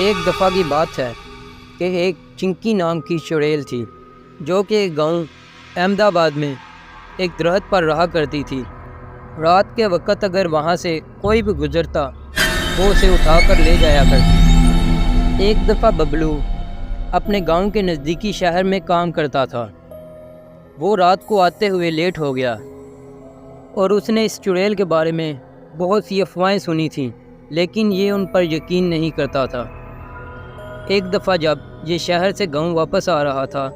एक दफ़ा की बात है कि एक चिंकी नाम की चुड़ैल थी जो कि एक गांव अहमदाबाद में एक दरख्त पर रहा करती थी। रात के वक़्त अगर वहां से कोई भी गुजरता वो उसे उठाकर ले जाया करती। एक दफ़ा बबलू अपने गांव के नज़दीकी शहर में काम करता था। वो रात को आते हुए लेट हो गया और उसने इस चुड़ैल के बारे में बहुत सी अफवाहें सुनी थीं, लेकिन ये उन पर यकीन नहीं करता था। एक दफ़ा जब ये शहर से गांव वापस आ रहा था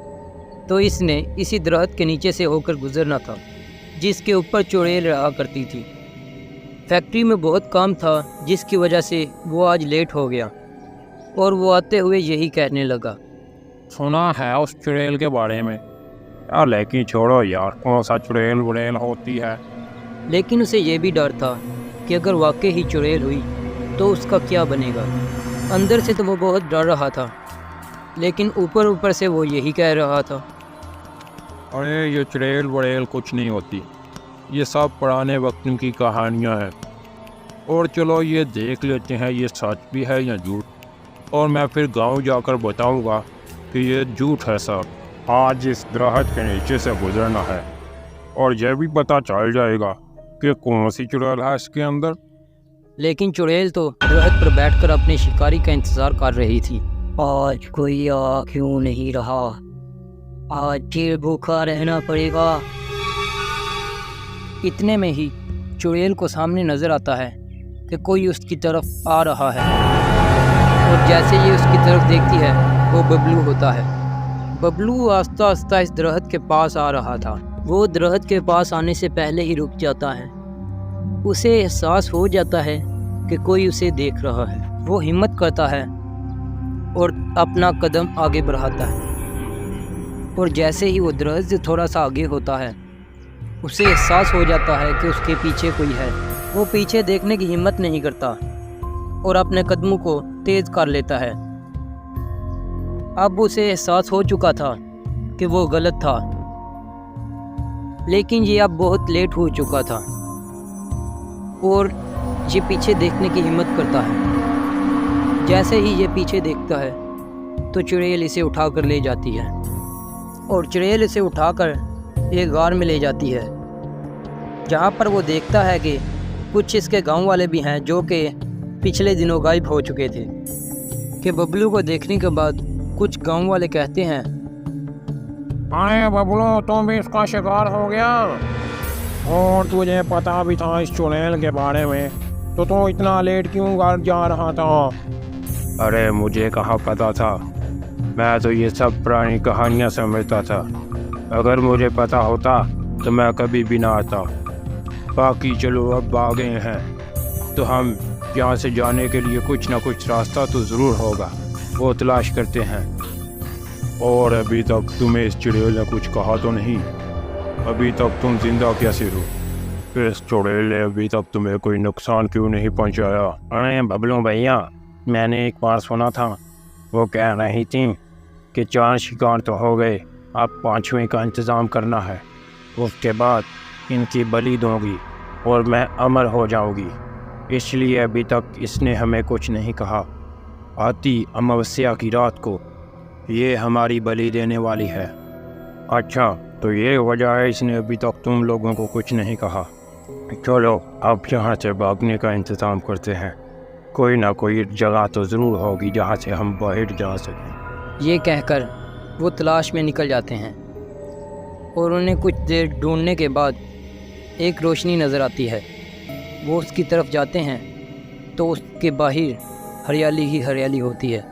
तो इसने इसी दरख्त के नीचे से होकर गुजरना था जिसके ऊपर चुड़ैल रहा करती थी। फैक्ट्री में बहुत काम था जिसकी वजह से वो आज लेट हो गया और वो आते हुए यही कहने लगा, सुना है उस चुड़ैल के बारे में यार, लेकिन छोड़ो यार, कौन सा चुड़ैल वुड़ैल होती है। लेकिन उसे ये भी डर था कि अगर वाकई ही चुड़ैल हुई तो उसका क्या बनेगा। अंदर से तो वो बहुत डर रहा था, लेकिन ऊपर ऊपर से वो यही कह रहा था, अरे ये चुड़ैल वुड़ैल कुछ नहीं होती, ये सब पुराने वक्त की कहानियाँ हैं। और चलो ये देख लेते हैं ये सच भी है या झूठ, और मैं फिर गांव जाकर बताऊंगा कि ये झूठ है सब। आज इस दरख्त के नीचे से गुजरना है और यह भी पता चल जाएगा कि कौन सी चुड़ैल है इसके अंदर। लेकिन चुड़ैल तो दरख्त पर बैठकर अपने शिकारी का इंतज़ार कर रही थी। आज कोई आ क्यों नहीं रहा, आज फिर भूखा रहना पड़ेगा। इतने में ही चुड़ैल को सामने नज़र आता है कि कोई उसकी तरफ आ रहा है, और जैसे ये उसकी तरफ देखती है वो बबलू होता है। बबलू आस्ता आस्ता इस दरख्त के पास आ रहा था। वो दरख्त के पास आने से पहले ही रुक जाता है। उसे एहसास हो जाता है कि कोई उसे देख रहा है। वो हिम्मत करता है और अपना कदम आगे बढ़ाता है, और जैसे ही वो दरख्त से थोड़ा सा आगे होता है उसे एहसास हो जाता है कि उसके पीछे कोई है। वो पीछे देखने की हिम्मत नहीं करता और अपने कदमों को तेज़ कर लेता है। अब उसे एहसास हो चुका था कि वो गलत था, लेकिन ये अब बहुत लेट हो चुका था और ये पीछे देखने की हिम्मत करता है। जैसे ही ये पीछे देखता है तो चुड़ैल इसे उठाकर ले जाती है, और चुड़ैल इसे उठाकर एक गार में ले जाती है जहाँ पर वो देखता है कि कुछ इसके गांव वाले भी हैं जो कि पिछले दिनों गायब हो चुके थे। कि बबलू को देखने के बाद कुछ गांव वाले कहते हैं, अरे बबलू, तुम भी इसका शिकार हो गया और तुझे पता भी था इस चुड़ैल के बारे में, तो तू इतना लेट क्यों घर जा रहा था। अरे मुझे कहाँ पता था, मैं तो ये सब पुरानी कहानियाँ समझता था। अगर मुझे पता होता तो मैं कभी भी ना आता। बाकी चलो, अब आ गए हैं तो हम यहाँ से जाने के लिए कुछ ना कुछ रास्ता तो ज़रूर होगा, वो तलाश करते हैं। और अभी तक तुम्हें इस चुड़ैल ने कुछ कहा तो नहीं? अभी तक तुम जिंदा कैसे हो? फिर इस चुड़ैल ने अभी तक तुम्हें कोई नुकसान क्यों नहीं पहुँचाया? अरे बबलू भैया, मैंने एक बार सुना था, वो कह रही थी कि 4 शिकार तो हो गए, अब 5वें का इंतज़ाम करना है। उसके बाद इनकी बलि दूंगी और मैं अमर हो जाऊंगी। इसलिए अभी तक इसने हमें कुछ नहीं कहा। आती अमावस्या की रात को ये हमारी बलि देने वाली है। अच्छा, तो ये वजह है इसने अभी तक तुम लोगों को कुछ नहीं कहा। चलो अब यहाँ से भागने का इंतज़ाम करते हैं। कोई ना कोई जगह तो ज़रूर होगी जहाँ से हम बाहर जा सकें। ये कहकर वो तलाश में निकल जाते हैं, और उन्हें कुछ देर ढूंढने के बाद एक रोशनी नज़र आती है। वो उसकी तरफ जाते हैं तो उसके बाहर हरियाली ही हरियाली होती है,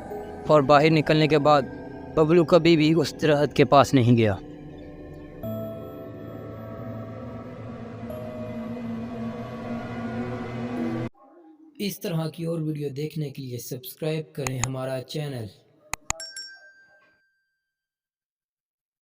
और बाहर निकलने के बाद बबलू कभी भी उस दरख्त के पास नहीं गया। इस तरह की और वीडियो देखने के लिए सब्सक्राइब करें हमारा चैनल।